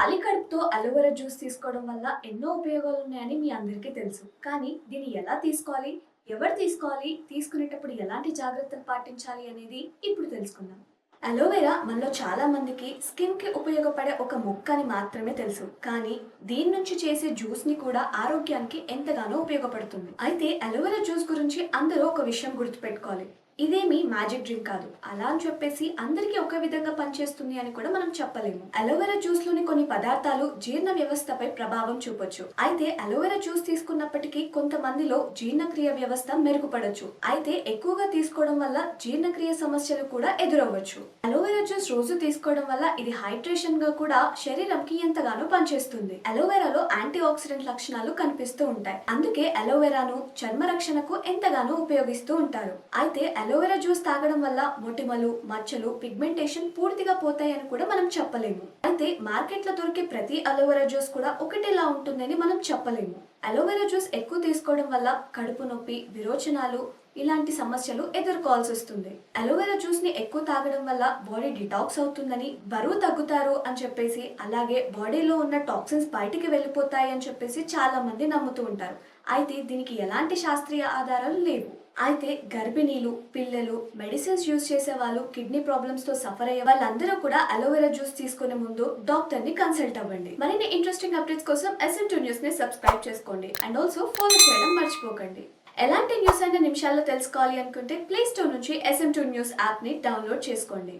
ఖాళీ కడుపుతో aloe vera juice తీసుకోవడం వల్ల ఎన్నో ఉపయోగాలు ఉన్నాయని మీ అందరికీ తెలుసు. కానీ దీన్ని ఎలా తీసుకోవాలి? ఎవరు తీసుకోవాలి? తీసుకునేటప్పుడు ఎలాంటి జాగ్రత్తలు పాటించాలి అనేది ఇప్పుడు తెలుసుకుందాం. అలోవెరా మనలో చాలా మందికి స్కిన్‌కి ఉపయోగపడే ఒక మొక్క అని మాత్రమే తెలుసు. కానీ దీని నుంచి చేసే జ్యూస్‌ని కూడా ఆరోగ్యానికి ఎంతగానో ఉపయోగపడుతుంది. అయితే అలోవెరా జ్యూస్ గురించి అందరూ ఒక విషయం గుర్తుపెట్టుకోవాలి. ఇదేమి మ్యాజిక్ డ్రింక్ కాదు. అలా అని చెప్పేసి అందరికీ ఒకే విధంగా పనిచేస్తుంది అని కూడా మనం చెప్పలేము. అలోవెరా జ్యూస్ లోని కొన్ని పదార్థాలు జీర్ణ వ్యవస్థపై ప్రభావం చూపొచ్చు. అయితే అలోవెరా జ్యూస్ తీసుకున్నప్పటికీ కొంతమందిలో జీర్ణక్రియ వ్యవస్థ మెరుగుపడొచ్చు. అయితే ఎక్కువగా తీసుకోవడం వల్ల జీర్ణక్రియ సమస్యలు కూడా ఎదురవ్వచ్చు. అలోవెరా జ్యూస్ రోజు తీసుకోవడం వల్ల ఇది హైడ్రేషన్ గా కూడా శరీరంకి ఎంతగానో పనిచేస్తుంది. అలోవెరాలో యాంటీ ఆక్సిడెంట్ లక్షణాలు కనిపిస్తూ ఉంటాయి. అందుకే అలోవెరాను చర్మ రక్షణకు ఎంతగానో ఉపయోగిస్తూ ఉంటారు. అయితే అలోవెరా జ్యూస్ తాగడం వల్ల మొటిమలు, మచ్చలు, పిగ్మెంటేషన్ పూర్తిగా పోతాయని కూడా మనం చెప్పలేము. అయితే మార్కెట్ లో దొరికే ప్రతి అలోవెరా జ్యూస్ కూడా ఒకటేలా ఉంటుందని మనం చెప్పలేము. అలోవెరా జ్యూస్ ఎక్కువ తీసుకోవడం వల్ల కడుపు నొప్పి, విరోచనాలు ఇలాంటి సమస్యలు ఎదుర్కోవాల్సి వస్తుంది. అలోవెరా జ్యూస్ ని ఎక్కువ తాగడం వల్ల బాడీ డిటాక్స్ అవుతుందని, బరువు తగ్గుతారు అని చెప్పేసి, అలాగే బాడీలో ఉన్న టాక్సిన్స్ బయటికి వెళ్ళిపోతాయి అని చెప్పేసి చాలా మంది నమ్ముతూ ఉంటారు. అయితే దీనికి ఎలాంటి శాస్త్రీయ ఆధారాలు లేవు. అయితే గర్భిణీలు, పిల్లలు, మెడిసిన్స్ యూజ్ చేసే వాళ్ళు, కిడ్నీ ప్రాబ్లమ్స్ తో సఫర్ అయ్యే వాళ్ళందరూ కూడా అలోవెరా జ్యూస్ తీసుకునే ముందు డాక్టర్ ని కన్సల్ట్ అవ్వండి. మరిన్ని ఇంట్రెస్టింగ్ అప్డేట్స్ కోసం SM2 న్యూస్ ని సబ్స్క్రైబ్ చేసుకోండి అండ్ ఆల్సో ఫాలో చేయడం మర్చిపోకండి. ఎలాంటి న్యూస్ అయినా నిమిషాల్లో తెలుసుకోవాలి అనుకుంటే ప్లే స్టోర్ నుంచి SM2 న్యూస్ యాప్ ని డౌన్లోడ్ చేసుకోండి.